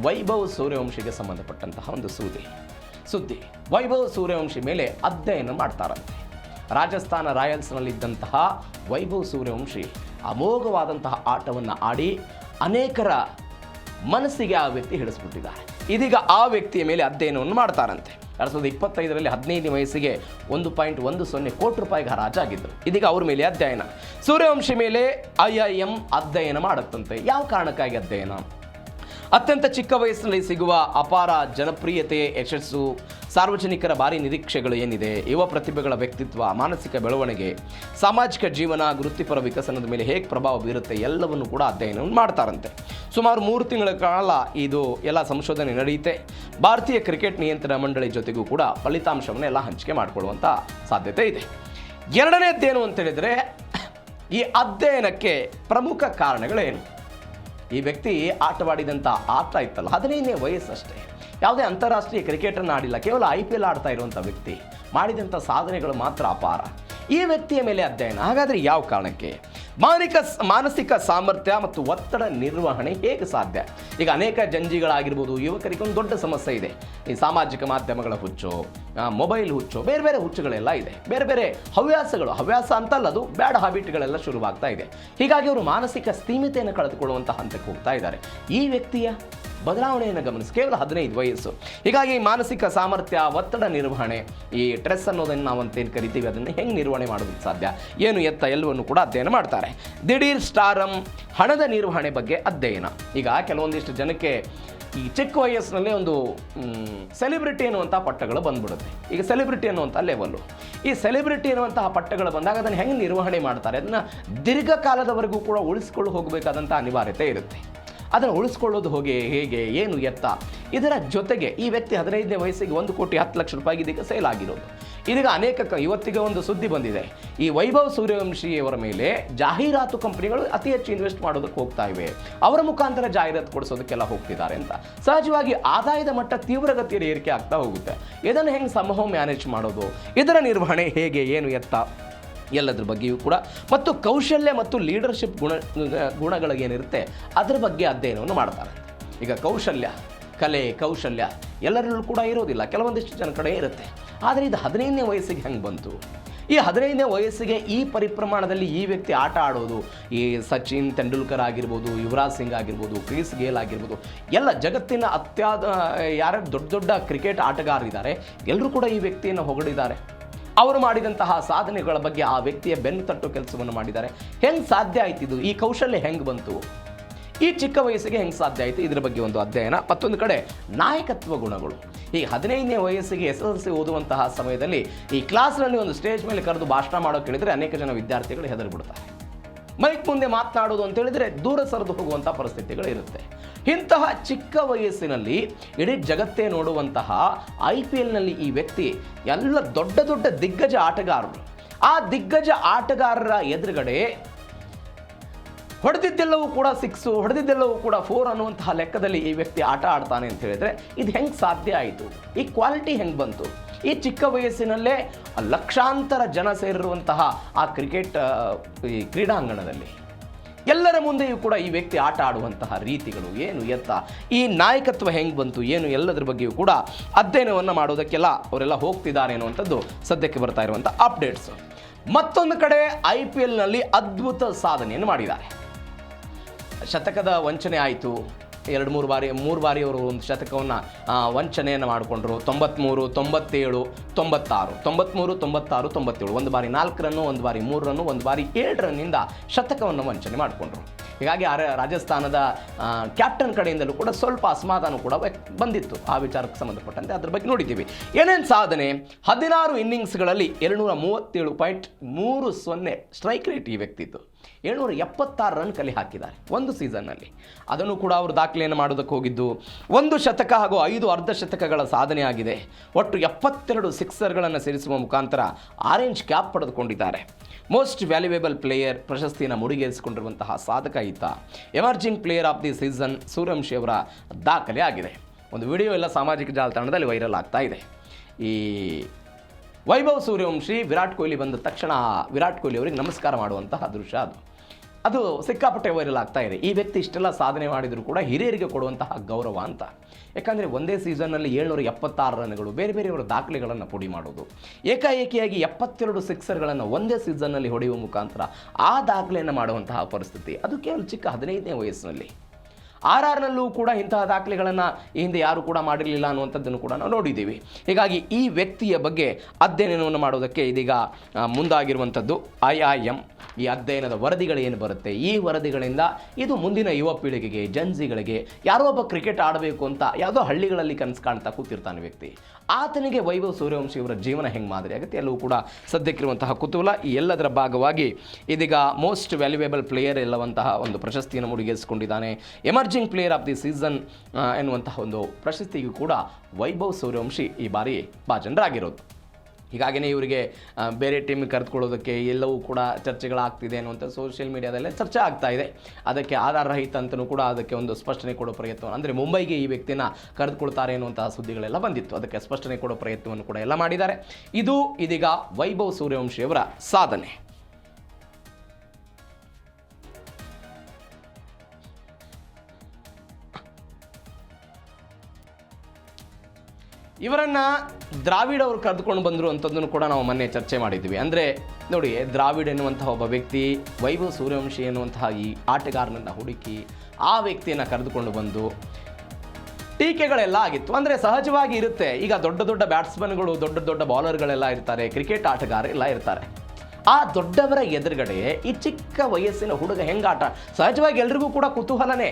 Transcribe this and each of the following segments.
ವೈಭವ್ ಸೂರ್ಯವಂಶಿಗೆ ಸಂಬಂಧಪಟ್ಟಂತಹ ಒಂದು ಸುದ್ದಿ. ವೈಭವ್ ಸೂರ್ಯವಂಶಿ ಮೇಲೆ ಅಧ್ಯಯನ ಮಾಡ್ತಾರಂತೆ. ರಾಜಸ್ಥಾನ ರಾಯಲ್ಸ್ನಲ್ಲಿದ್ದಂತಹ ವೈಭವ್ ಸೂರ್ಯವಂಶಿ ಅಮೋಘವಾದಂತಹ ಆಟವನ್ನು ಆಡಿ ಅನೇಕರ ಮನಸ್ಸಿಗೆ ಆ ವ್ಯಕ್ತಿ ಹಿಡಿಸ್ಬಿಟ್ಟಿದ್ದಾರೆ. ಇದೀಗ ಆ ವ್ಯಕ್ತಿಯ ಮೇಲೆ ಅಧ್ಯಯನವನ್ನು ಮಾಡ್ತಾರಂತೆ. 2025ರಲ್ಲಿ 15ನೇ ವಯಸ್ಸಿಗೆ 1.10 ಕೋಟಿ ರೂಪಾಯಿಗೆ ಹರಾಜಾಗಿದ್ದರು. ಇದೀಗ ಅವ್ರ ಮೇಲೆ ಅಧ್ಯಯನ. ಸೂರ್ಯವಂಶಿ ಮೇಲೆ IIM ಅಧ್ಯಯನ ಮಾಡುತ್ತಂತೆ. ಯಾವ ಕಾರಣಕ್ಕಾಗಿ ಅಧ್ಯಯನ? ಅತ್ಯಂತ ಚಿಕ್ಕ ವಯಸ್ಸಿನಲ್ಲಿ ಸಿಗುವ ಅಪಾರ ಜನಪ್ರಿಯತೆ, ಯಶಸ್ಸು, ಸಾರ್ವಜನಿಕರ ಭಾರಿ ನಿರೀಕ್ಷೆಗಳು ಏನಿದೆ, ಯುವ ಪ್ರತಿಭೆಗಳ ವ್ಯಕ್ತಿತ್ವ, ಮಾನಸಿಕ ಬೆಳವಣಿಗೆ, ಸಾಮಾಜಿಕ ಜೀವನ, ವೃತ್ತಿಪರ ವಿಕಸನದ ಮೇಲೆ ಹೇಗೆ ಪ್ರಭಾವ ಬೀರುತ್ತೆ ಎಲ್ಲವನ್ನು ಕೂಡ ಅಧ್ಯಯನವನ್ನು ಮಾಡ್ತಾರಂತೆ. ಸುಮಾರು 3 ತಿಂಗಳ ಕಾಲ ಇದು ಎಲ್ಲ ಸಂಶೋಧನೆ ನಡೆಯುತ್ತೆ. ಭಾರತೀಯ ಕ್ರಿಕೆಟ್ ನಿಯಂತ್ರಣ ಮಂಡಳಿ ಜೊತೆಗೂ ಕೂಡ ಫಲಿತಾಂಶವನ್ನೆಲ್ಲ ಹಂಚಿಕೆ ಮಾಡಿಕೊಳ್ಳುವಂಥ ಸಾಧ್ಯತೆ ಇದೆ. ಎರಡನೇದ್ದೇನು ಅಂತೇಳಿದರೆ, ಈ ಅಧ್ಯಯನಕ್ಕೆ ಪ್ರಮುಖ ಕಾರಣಗಳೇನು? ಈ ವ್ಯಕ್ತಿ ಆಟವಾಡಿದಂಥ ಆಟ ಇತ್ತಲ್ಲ, 15ನೇ ವಯಸ್ಸಷ್ಟೇ, ಯಾವುದೇ ಅಂತಾರಾಷ್ಟ್ರೀಯ ಕ್ರಿಕೆಟನ್ನು ಆಡಿಲ್ಲ, ಕೇವಲ IPL ಆಡ್ತಾ ಇರುವಂಥ ವ್ಯಕ್ತಿ, ಮಾಡಿದಂಥ ಸಾಧನೆಗಳು ಮಾತ್ರ ಅಪಾರ. ಈ ವ್ಯಕ್ತಿಯ ಮೇಲೆ ಅಧ್ಯಯನ. ಹಾಗಾದರೆ ಯಾವ ಕಾರಣಕ್ಕೆ? ಮಾನಸಿಕ ಸಾಮರ್ಥ್ಯ ಮತ್ತು ಒತ್ತಡ ನಿರ್ವಹಣೆ ಹೇಗೆ ಸಾಧ್ಯ? ಈಗ ಅನೇಕ ಜಂಜಿಗಳಾಗಿರ್ಬೋದು, ಯುವಕರಿಗೆ ಒಂದು ದೊಡ್ಡ ಸಮಸ್ಯೆ ಇದೆ. ಈ ಸಾಮಾಜಿಕ ಮಾಧ್ಯಮಗಳ ಹುಚ್ಚು, ಮೊಬೈಲ್ ಹುಚ್ಚು, ಬೇರೆ ಬೇರೆ ಹುಚ್ಚುಗಳೆಲ್ಲ ಇದೆ. ಬೇರೆ ಬೇರೆ ಹವ್ಯಾಸ ಅಂತಲ್ಲ, ಅದು ಬ್ಯಾಡ್ ಹ್ಯಾಬಿಟ್ಗಳೆಲ್ಲ ಶುರುವಾಗ್ತಾ ಇದೆ. ಹೀಗಾಗಿ ಅವರು ಮಾನಸಿಕ ಸ್ಥಿಮಿತೆಯನ್ನು ಕಳೆದುಕೊಳ್ಳುವಂಥ ಹಂತಕ್ಕೆ ಹೋಗ್ತಾ ಇದ್ದಾರೆ. ಈ ವ್ಯಕ್ತಿಯ ಬದಲಾವಣೆಯನ್ನು ಗಮನಿಸಿ, ಕೇವಲ 15 ವಯಸ್ಸು. ಹೀಗಾಗಿ ಮಾನಸಿಕ ಸಾಮರ್ಥ್ಯ, ಒತ್ತಡ ನಿರ್ವಹಣೆ, ಈ ಸ್ಟ್ರೆಸ್ ಅನ್ನೋದನ್ನು ನಾವು ಅಂತೇನು ಕರಿತೀವಿ, ಅದನ್ನು ಹೆಂಗೆ ನಿರ್ವಹಣೆ ಮಾಡೋದಕ್ಕೆ ಸಾಧ್ಯ, ಏನು ಎತ್ತ ಎಲ್ಲವನ್ನು ಕೂಡ ಅಧ್ಯಯನ ಮಾಡ್ತಾರೆ. ದಿಢೀರ್ ಸ್ಟಾರಮ್, ಹಣದ ನಿರ್ವಹಣೆ ಬಗ್ಗೆ ಅಧ್ಯಯನ. ಈಗ ಕೆಲವೊಂದಿಷ್ಟು ಜನಕ್ಕೆ ಈ ಚಿಕ್ಕ ವಯಸ್ಸಿನಲ್ಲೇ ಒಂದು ಸೆಲೆಬ್ರಿಟಿ ಅನ್ನುವಂಥ ಪಟ್ಟಗಳು ಬಂದ್ಬಿಡುತ್ತೆ. ಈಗ ಸೆಲೆಬ್ರಿಟಿ ಅನ್ನುವಂಥ ಲೆವೆಲ್ಲು, ಈ ಸೆಲೆಬ್ರಿಟಿ ಅನ್ನುವಂತಹ ಪಟ್ಟಗಳು ಬಂದಾಗ ಅದನ್ನು ಹೆಂಗೆ ನಿರ್ವಹಣೆ ಮಾಡ್ತಾರೆ, ಅದನ್ನು ದೀರ್ಘಕಾಲದವರೆಗೂ ಕೂಡ ಉಳಿಸ್ಕೊಂಡು ಹೋಗಬೇಕಾದಂಥ ಅನಿವಾರ್ಯತೆ ಇರುತ್ತೆ. ಅದನ್ನು ಉಳಿಸ್ಕೊಳ್ಳೋದು ಹೇಗೆ ಏನು ಎತ್ತ, ಇದರ ಜೊತೆಗೆ ಈ ವ್ಯಕ್ತಿ 15ನೇ ವಯಸ್ಸಿಗೆ 1,10,00,000 ರೂಪಾಯಿಗೆ ಇದೀಗ ಸೇಲ್ ಆಗಿರೋದು. ಇದೀಗ ಇವತ್ತಿಗೆ ಒಂದು ಸುದ್ದಿ ಬಂದಿದೆ. ಈ ವೈಭವ್ ಸೂರ್ಯವಂಶಿಯವರ ಮೇಲೆ ಜಾಹೀರಾತು ಕಂಪನಿಗಳು ಅತಿ ಹೆಚ್ಚು ಇನ್ವೆಸ್ಟ್ ಮಾಡೋದಕ್ಕೆ ಹೋಗ್ತಾ ಇವೆ, ಅವರ ಮುಖಾಂತರ ಜಾಹೀರಾತು ಕೊಡಿಸೋದಕ್ಕೆಲ್ಲ ಹೋಗ್ತಿದ್ದಾರೆ ಅಂತ. ಸಹಜವಾಗಿ ಆದಾಯದ ಮಟ್ಟ ತೀವ್ರಗತಿಯಲ್ಲಿ ಏರಿಕೆ ಆಗ್ತಾ ಹೋಗುತ್ತೆ. ಇದನ್ನು ಹೆಂಗೆ ಸಮೂಹ ಮ್ಯಾನೇಜ್ ಮಾಡೋದು, ಇದರ ನಿರ್ವಹಣೆ ಹೇಗೆ, ಏನು ಎತ್ತ ಎಲ್ಲದ್ರ ಬಗ್ಗೆಯೂ ಕೂಡ, ಮತ್ತು ಕೌಶಲ್ಯ ಮತ್ತು ಲೀಡರ್ಶಿಪ್ ಗುಣಗಳೇನಿರುತ್ತೆ ಅದರ ಬಗ್ಗೆ ಅಧ್ಯಯನವನ್ನು ಮಾಡ್ತಾರೆ. ಈಗ ಕೌಶಲ್ಯ ಎಲ್ಲರಲ್ಲೂ ಕೂಡ ಇರೋದಿಲ್ಲ, ಕೆಲವೊಂದಿಷ್ಟು ಜನ ಕಡೆ ಇರುತ್ತೆ. ಆದರೆ ಇದು 15ನೇ ವಯಸ್ಸಿಗೆ ಹೆಂಗೆ ಬಂತು? ಈ 15ನೇ ವಯಸ್ಸಿಗೆ ಈ ಪರಿಪ್ರಮಾಣದಲ್ಲಿ ಈ ವ್ಯಕ್ತಿ ಆಟ ಆಡೋದು, ಈ ಸಚಿನ್ ತೆಂಡೂಲ್ಕರ್ ಆಗಿರ್ಬೋದು, ಯುವರಾಜ್ ಸಿಂಗ್ ಆಗಿರ್ಬೋದು, ಕ್ರಿಸ್ ಗೇಲ್ ಆಗಿರ್ಬೋದು, ಎಲ್ಲ ಜಗತ್ತಿನ ಯಾರ್ಯಾರು ದೊಡ್ಡ ಕ್ರಿಕೆಟ್ ಆಟಗಾರರಿದ್ದಾರೆ ಎಲ್ಲರೂ ಕೂಡ ಈ ವ್ಯಕ್ತಿಯನ್ನು ಹೊಗಳಿದ್ದಾರೆ. ಅವರು ಮಾಡಿದಂತಹ ಸಾಧನೆಗಳ ಬಗ್ಗೆ ಆ ವ್ಯಕ್ತಿಯ ಬೆನ್ನು ತಟ್ಟು ಕೆಲಸವನ್ನು ಮಾಡಿದ್ದಾರೆ. ಹೆಂಗೆ ಸಾಧ್ಯ ಆಯ್ತಿದ್ದು? ಈ ಕೌಶಲ್ಯ ಹೆಂಗೆ ಬಂತು? ಈ ಚಿಕ್ಕ ವಯಸ್ಸಿಗೆ ಹೆಂಗೆ ಸಾಧ್ಯ ಆಯಿತು? ಇದರ ಬಗ್ಗೆ ಒಂದು ಅಧ್ಯಯನ. ಮತ್ತೊಂದು ಕಡೆ ನಾಯಕತ್ವ ಗುಣಗಳು. ಈ 15ನೇ ವಯಸ್ಸಿಗೆ SSLC ಓದುವಂತಹ ಸಮಯದಲ್ಲಿ ಈ ಕ್ಲಾಸ್ನಲ್ಲಿ ಒಂದು ಸ್ಟೇಜ್ ಮೇಲೆ ಕರೆದು ಭಾಷಣ ಮಾಡೋಕೆ ಹೇಳಿದರೆ ಅನೇಕ ಜನ ವಿದ್ಯಾರ್ಥಿಗಳು ಹೆದರಿಬಿಡ್ತಾರೆ. ಮೈಕ್ ಮುಂದೆ ಮಾತನಾಡೋದು ಅಂತ ಹೇಳಿದರೆ ದೂರ ಸರಿದು ಹೋಗುವಂಥ ಪರಿಸ್ಥಿತಿಗಳು ಇರುತ್ತೆ. ಇಂತಹ ಚಿಕ್ಕ ವಯಸ್ಸಿನಲ್ಲಿ ಇಡೀ ಜಗತ್ತೇ ನೋಡುವಂತಹ IPLನಲ್ಲಿ ಈ ವ್ಯಕ್ತಿ ಎಲ್ಲ ದೊಡ್ಡ ದಿಗ್ಗಜ ಆಟಗಾರರು, ಆ ದಿಗ್ಗಜ ಆಟಗಾರರ ಎದುರುಗಡೆ ಹೊಡೆದಿದ್ದೆಲ್ಲವೂ ಕೂಡ 6, ಹೊಡೆದಿದ್ದೆಲ್ಲವೂ ಕೂಡ 4 ಅನ್ನುವಂತಹ ಲೆಕ್ಕದಲ್ಲಿ ಈ ವ್ಯಕ್ತಿ ಆಟ ಆಡ್ತಾನೆ ಅಂತ ಹೇಳಿದರೆ ಇದು ಹೆಂಗೆ ಸಾಧ್ಯ ಆಯಿತು? ಈ ಕ್ವಾಲಿಟಿ ಹೆಂಗೆ ಬಂತು? ಈ ಚಿಕ್ಕ ವಯಸ್ಸಿನಲ್ಲೇ ಲಕ್ಷಾಂತರ ಜನ ಸೇರಿರುವಂತಹ ಆ ಕ್ರಿಕೆಟ್ ಈ ಕ್ರೀಡಾಂಗಣದಲ್ಲಿ ಎಲ್ಲರ ಮುಂದೆಯೂ ಕೂಡ ಈ ವ್ಯಕ್ತಿ ಆಟ ಆಡುವಂತಹ ರೀತಿಗಳು ಏನು ಎತ್ತ, ಈ ನಾಯಕತ್ವ ಹೆಂಗೆ ಬಂತು, ಏನು ಎಲ್ಲದರ ಬಗ್ಗೆಯೂ ಕೂಡ ಅಧ್ಯಯನವನ್ನು ಮಾಡೋದಕ್ಕೆಲ್ಲ ಅವರೆಲ್ಲ ಹೋಗ್ತಿದ್ದಾರೆ ಅನ್ನುವಂಥದ್ದು ಸದ್ಯಕ್ಕೆ ಬರ್ತಾ ಇರುವಂಥ ಅಪ್ಡೇಟ್ಸು. ಮತ್ತೊಂದು ಕಡೆ IPLನಲ್ಲಿ ಅದ್ಭುತ ಸಾಧನೆಯನ್ನು ಮಾಡಿದ್ದಾರೆ. ಶತಕದ ವಂಚನೆ ಆಯಿತು, 3 ಬಾರಿ ಅವರು ಒಂದು ಶತಕವನ್ನು ವಂಚನೆಯನ್ನು ಮಾಡಿಕೊಂಡ್ರು. 93, 97, 96, 93, 96, 97, ಒಂದು ಬಾರಿ 4 ರನ್ನು, ಒಂದು ಬಾರಿ 3 ರನ್ನು, ಒಂದು ಬಾರಿ 7 ರನ್ನಿಂದ ಶತಕವನ್ನು ವಂಚನೆ ಮಾಡಿಕೊಂಡ್ರು. ಹೀಗಾಗಿ ರಾಜಸ್ಥಾನದ ಕ್ಯಾಪ್ಟನ್ ಕಡೆಯಿಂದಲೂ ಕೂಡ ಸ್ವಲ್ಪ ಅಸಮಾಧಾನ ಕೂಡ ಬಂದಿತ್ತು ಆ ವಿಚಾರಕ್ಕೆ ಸಂಬಂಧಪಟ್ಟಂತೆ. ಅದ್ರ ಬಗ್ಗೆ ನೋಡಿದ್ದೀವಿ. ಏನೇನು ಸಾಧನೆ? 16 ಇನ್ನಿಂಗ್ಸ್ಗಳಲ್ಲಿ 237.30 ಸ್ಟ್ರೈಕ್ ರೇಟ್ ಈ ವ್ಯಕ್ತಿತ್ತು. 776 ರನ್ ಕಲೆ ಹಾಕಿದ್ದಾರೆ ಒಂದು ಸೀಸನ್ನಲ್ಲಿ. ಅದನ್ನು ಕೂಡ ಅವರು ದಾಖಲೆಯನ್ನು ಮಾಡೋದಕ್ಕೆ ಹೋಗಿದ್ದು. 1 ಶತಕ ಹಾಗೂ 5 ಅರ್ಧ ಶತಕಗಳ ಸಾಧನೆ ಆಗಿದೆ. ಒಟ್ಟು 72 ಸಿಕ್ಸರ್ಗಳನ್ನು ಸೇರಿಸುವ ಮುಖಾಂತರ ಆರೆಂಜ್ ಕ್ಯಾಪ್ ಪಡೆದುಕೊಂಡಿದ್ದಾರೆ. ಮೋಸ್ಟ್ ವ್ಯಾಲ್ಯುಯೇಬಲ್ ಪ್ಲೇಯರ್ ಪ್ರಶಸ್ತಿಯನ್ನು ಮುಡಿಗೇರಿಸಿಕೊಂಡಿರುವಂತಹ ಸಾಧಕ ಈತ. Emerging player of the season Suryavanshi ಅವರ ದಾಖಲೆ ಆಗಿದೆ. ಒಂದು ವಿಡಿಯೋ ಎಲ್ಲ ಸಾಮಾಜಿಕ ಜಾಲತಾಣದಲ್ಲಿ ವೈರಲ್ ಆಗ್ತಾ ಇದೆ. ಈ ವೈಭವ್ ಸೂರ್ಯವಂಶಿ ವಿರಾಟ್ ಕೊಹ್ಲಿ ಬಂದ ತಕ್ಷಣ ವಿರಾಟ್ ಕೊಹ್ಲಿ ಅವರಿಗೆ ನಮಸ್ಕಾರ ಮಾಡುವಂತಹ ದೃಶ್ಯ ಅದು. ಅದು ಸಿಕ್ಕಾಪಟ್ಟೆ ವೈರಲ್ ಆಗ್ತಾ ಇದೆ. ಈ ವ್ಯಕ್ತಿ ಇಷ್ಟೆಲ್ಲ ಸಾಧನೆ ಮಾಡಿದರೂ ಕೂಡ ಹಿರಿಯರಿಗೆ ಕೊಡುವಂತಹ ಗೌರವ ಅಂತ. ಯಾಕಂದರೆ ಒಂದೇ ಸೀಸನ್ನಲ್ಲಿ 776 ರನ್ಗಳು, ಬೇರೆ ಬೇರೆಯವರ ದಾಖಲೆಗಳನ್ನು ಪುಡಿ ಮಾಡೋದು, ಏಕಾಏಕಿಯಾಗಿ 72 ಸಿಕ್ಸರ್ಗಳನ್ನು ಒಂದೇ ಸೀಸನ್ನಲ್ಲಿ ಹೊಡೆಯುವ ಮುಖಾಂತರ ಆ ದಾಖಲೆಯನ್ನು ಮಾಡುವಂತಹ ಪರಿಸ್ಥಿತಿ, ಅದು ಕೇವಲ ಚಿಕ್ಕ 15ನೇ ವಯಸ್ಸಿನಲ್ಲಿ. RRನಲ್ಲೂ ಕೂಡ ಇಂತಹ ದಾಖಲೆಗಳನ್ನು ಈ ಹಿಂದೆ ಯಾರು ಕೂಡ ಮಾಡಿರಲಿಲ್ಲ ಅನ್ನುವಂಥದ್ದನ್ನು ಕೂಡ ನಾವು ನೋಡಿದ್ದೀವಿ. ಹೀಗಾಗಿ ಈ ವ್ಯಕ್ತಿಯ ಬಗ್ಗೆ ಅಧ್ಯಯನವನ್ನು ಮಾಡೋದಕ್ಕೆ ಇದೀಗ ಮುಂದಾಗಿರುವಂಥದ್ದು IIM. ಈ ಅಧ್ಯಯನದ ವರದಿಗಳೇನು ಬರುತ್ತೆ, ಈ ವರದಿಗಳಿಂದ ಇದು ಮುಂದಿನ ಯುವ ಪೀಳಿಗೆಗೆ, ಜನ್ಸಿಗಳಿಗೆ, ಯಾರೋ ಒಬ್ಬ ಕ್ರಿಕೆಟ್ ಆಡಬೇಕು ಅಂತ ಯಾವುದೋ ಹಳ್ಳಿಗಳಲ್ಲಿ ಕನಸು ಕಾಣ್ತಾ ಕೂತಿರ್ತಾನೆ ವ್ಯಕ್ತಿ, ಆತನಿಗೆ ವೈಭವ್ ಸೂರ್ಯವಂಶಿ ಅವರ ಜೀವನ ಹೆಂಗೆ ಮಾದರಿ ಆಗುತ್ತೆ, ಎಲ್ಲವೂ ಕೂಡ ಸದ್ಯಕ್ಕಿರುವಂತಹ ಕುತೂಹಲ. ಈ ಎಲ್ಲದರ ಭಾಗವಾಗಿ ಇದೀಗ ಮೋಸ್ಟ್ ವ್ಯಾಲ್ಯೂಯೇಬಲ್ ಪ್ಲೇಯರ್ ಎಲ್ಲವಂತಹ ಒಂದು ಪ್ರಶಸ್ತಿಯನ್ನು ಮುಡಿಗೇರಿಸಿಕೊಂಡಿದ್ದಾನೆ. Emerging player of the season ಎನ್ನುವಂತಹ ಒಂದು ಪ್ರಶಸ್ತಿಗೂ ಕೂಡ ವೈಭವ್ ಸೂರ್ಯವಂಶಿ ಈ ಬಾರಿ ಭಾಜನರಾಗಿರೋದು. ಹೀಗಾಗಿಯೇ ಇವರಿಗೆ ಬೇರೆ ಟೀಮಿಗೆ ಕರೆದುಕೊಳ್ಳೋದಕ್ಕೆ ಎಲ್ಲವೂ ಕೂಡ ಚರ್ಚೆಗಳಾಗ್ತಿದೆ ಅನ್ನುವಂಥ ಸೋಷಿಯಲ್ ಮೀಡಿಯಾದಲ್ಲೇ ಚರ್ಚೆ ಆಗ್ತಾ ಇದೆ. ಅದಕ್ಕೆ ಆಧಾರ ರಹಿತ ಅಂತಲೂ ಕೂಡ ಅದಕ್ಕೆ ಒಂದು ಸ್ಪಷ್ಟನೆ ಕೊಡೋ ಪ್ರಯತ್ನ, ಅಂದರೆ ಮುಂಬೈಗೆ ಈ ವ್ಯಕ್ತಿನ ಕರೆದುಕೊಳ್ತಾರೆ ಅನ್ನುವಂತಹ ಸುದ್ದಿಗಳೆಲ್ಲ ಬಂದಿತ್ತು. ಅದಕ್ಕೆ ಸ್ಪಷ್ಟನೆ ಕೊಡೋ ಪ್ರಯತ್ನವನ್ನು ಕೂಡ ಎಲ್ಲ ಮಾಡಿದ್ದಾರೆ. ಇದು ಇದೀಗ ವೈಭವ್ ಸೂರ್ಯವಂಶಿಯವರ ಸಾಧನೆ. ಇವರನ್ನು ದ್ರಾವಿಡ್ ಅವರು ಕರೆದುಕೊಂಡು ಬಂದರು ಅಂಥದ್ದನ್ನು ಕೂಡ ನಾವು ಮೊನ್ನೆ ಚರ್ಚೆ ಮಾಡಿದ್ವಿ. ಅಂದರೆ ನೋಡಿ, ದ್ರಾವಿಡ್ ಎನ್ನುವಂತಹ ಒಬ್ಬ ವ್ಯಕ್ತಿ ವೈಭವ್ ಸೂರ್ಯವಂಶಿ ಎನ್ನುವಂತಹ ಈ ಆಟಗಾರನನ್ನು ಹುಡುಕಿ ಆ ವ್ಯಕ್ತಿಯನ್ನು ಕರೆದುಕೊಂಡು ಬಂದು ಟೀಕೆಗಳೆಲ್ಲ ಆಗಿತ್ತು. ಅಂದರೆ ಸಹಜವಾಗಿ ಇರುತ್ತೆ, ಈಗ ದೊಡ್ಡ ದೊಡ್ಡ ಬ್ಯಾಟ್ಸ್ಮನ್ಗಳು, ದೊಡ್ಡ ದೊಡ್ಡ ಬೌಲರ್ಗಳೆಲ್ಲ ಇರ್ತಾರೆ, ಕ್ರಿಕೆಟ್ ಆಟಗಾರ ಎಲ್ಲ ಇರ್ತಾರೆ. ಆ ದೊಡ್ಡವರ ಎದುರುಗಡೆ ಈ ಚಿಕ್ಕ ವಯಸ್ಸಿನ ಹುಡುಗ ಹೆಂಗಾಟ, ಸಹಜವಾಗಿ ಎಲ್ರಿಗೂ ಕೂಡ ಕುತೂಹಲನೇ.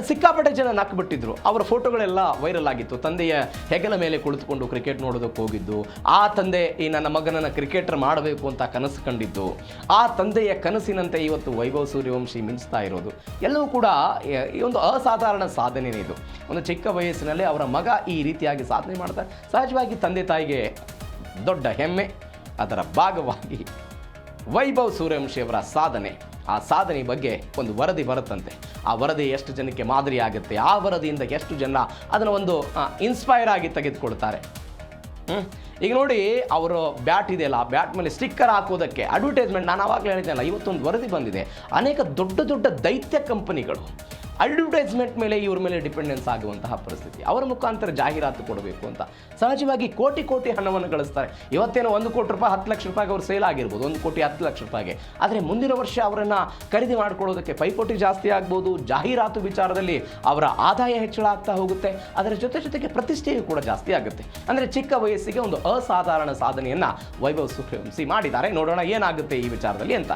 ಸಿಕ್ಕಾಪಟ್ಟೆ ಜನ ನಕ್ಬಿಟ್ಟಿದ್ರು. ಅವರ ಫೋಟೋಗಳೆಲ್ಲ ವೈರಲ್ ಆಗಿತ್ತು. ತಂದೆಯ ಹೆಗಲ ಮೇಲೆ ಕುಳಿತುಕೊಂಡು ಕ್ರಿಕೆಟ್ ನೋಡೋದಕ್ಕೆ ಹೋಗಿದ್ದು, ಆ ತಂದೆ ಈ ನನ್ನ ಮಗನನ್ನು ಕ್ರಿಕೆಟರ್ ಮಾಡಬೇಕು ಅಂತ ಕನಸು ಕಂಡಿದ್ದು, ಆ ತಂದೆಯ ಕನಸಿನಂತೆ ಇವತ್ತು ವೈಭವ್ ಸೂರ್ಯವಂಶಿ ಮಿಂಚ್ತಾ ಇರೋದು ಎಲ್ಲವೂ ಕೂಡ ಈ ಒಂದು ಅಸಾಧಾರಣ ಸಾಧನೆಯೇ. ಇದು ಒಂದು ಚಿಕ್ಕ ವಯಸ್ಸಿನಲ್ಲಿ ಅವರ ಮಗ ಈ ರೀತಿಯಾಗಿ ಸಾಧನೆ ಮಾಡ್ತಾರೆ. ಸಹಜವಾಗಿ ತಂದೆ ತಾಯಿಗೆ ದೊಡ್ಡ ಹೆಮ್ಮೆ. ಅದರ ಭಾಗವಾಗಿ ವೈಭವ್ ಸೂರ್ಯವಂಶಿ ಅವರ ಸಾಧನೆ, ಆ ಸಾಧನೆ ಬಗ್ಗೆ ಒಂದು ವರದಿ ಬರುತ್ತಂತೆ. ಆ ವರದಿ ಎಷ್ಟು ಜನಕ್ಕೆ ಮಾದರಿ ಆಗುತ್ತೆ, ಆ ವರದಿಯಿಂದ ಎಷ್ಟು ಜನ ಅದನ್ನು ಒಂದು ಇನ್ಸ್ಪೈರ್ ಆಗಿ ತೆಗೆದುಕೊಳ್ತಾರೆ. ಈಗ ನೋಡಿ, ಅವರು ಬ್ಯಾಟ್ ಇದೆಯಲ್ಲ, ಆ ಬ್ಯಾಟ್ ಮೇಲೆ ಸ್ಟಿಕ್ಕರ್ ಹಾಕೋದಕ್ಕೆ ಅಡ್ವರ್ಟೈಸ್ಮೆಂಟ್, ನಾನು ಆವಾಗಲೇ ಹೇಳಿದ್ನಲ್ಲ, ಇವತ್ತೊಂದು ವರದಿ ಬಂದಿದೆ. ಅನೇಕ ದೊಡ್ಡ ದೊಡ್ಡ ದೈತ್ಯ ಕಂಪನಿಗಳು ಅಡ್ವರ್ಟೈಸ್ಮೆಂಟ್ ಮೇಲೆ ಇವ್ರ ಮೇಲೆ ಡಿಪೆಂಡೆನ್ಸ್ ಆಗುವಂತಹ ಪರಿಸ್ಥಿತಿ. ಅವರ ಮುಖಾಂತರ ಜಾಹೀರಾತು ಕೊಡಬೇಕು ಅಂತ ಸಹಜವಾಗಿ ಕೋಟಿ ಕೋಟಿ ಹಣವನ್ನು ಗಳಿಸ್ತಾರೆ. ಇವತ್ತೇನೋ 1 ಕೋಟಿ ರೂಪಾಯಿ, 10 ಲಕ್ಷ ರೂಪಾಯಿಗೆ ಅವ್ರು ಸೇಲ್ ಆಗಿರ್ಬೋದು, 1 ಕೋಟಿ 10 ಲಕ್ಷ ರೂಪಾಯಿಗೆ. ಆದರೆ ಮುಂದಿನ ವರ್ಷ ಅವರನ್ನು ಖರೀದಿ ಮಾಡ್ಕೊಳ್ಳೋದಕ್ಕೆ ಪೈಪೋಟಿ ಜಾಸ್ತಿ ಆಗ್ಬೋದು. ಜಾಹೀರಾತು ವಿಚಾರದಲ್ಲಿ ಅವರ ಆದಾಯ ಹೆಚ್ಚಳ ಆಗ್ತಾ ಹೋಗುತ್ತೆ. ಅದರ ಜೊತೆಗೆ ಪ್ರತಿಷ್ಠೆಯೂ ಕೂಡ ಜಾಸ್ತಿ ಆಗುತ್ತೆ. ಅಂದರೆ ಚಿಕ್ಕ ವಯಸ್ಸಿಗೆ ಒಂದು ಅಸಾಧಾರಣ ಸಾಧನೆಯನ್ನು ವೈಭವ್ ಸೂರ್ಯವಂಶಿ ಮಾಡಿದ್ದಾರೆ. ನೋಡೋಣ ಏನಾಗುತ್ತೆ ಈ ವಿಚಾರದಲ್ಲಿ ಅಂತ.